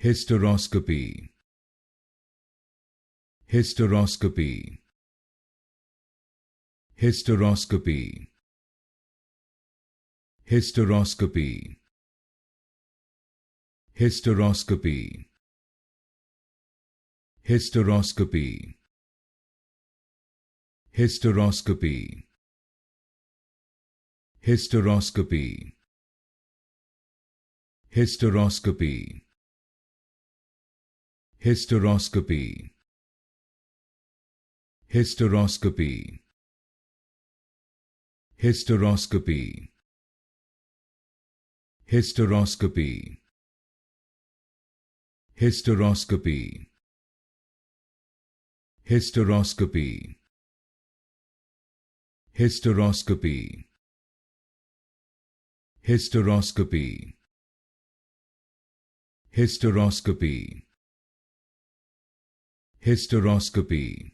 Hysteroscopy. Hysteroscopy. Hysteroscopy. Hysteroscopy. Hysteroscopy. Hysteroscopy. Hysteroscopy. Hysteroscopy. Hysteroscopy. Hysteroscopy. Hysteroscopy. Hysteroscopy. Hysteroscopy. Hysteroscopy. Hysteroscopy. Hysteroscopy. Hysteroscopy. Hysteroscopy. Hysteroscopy.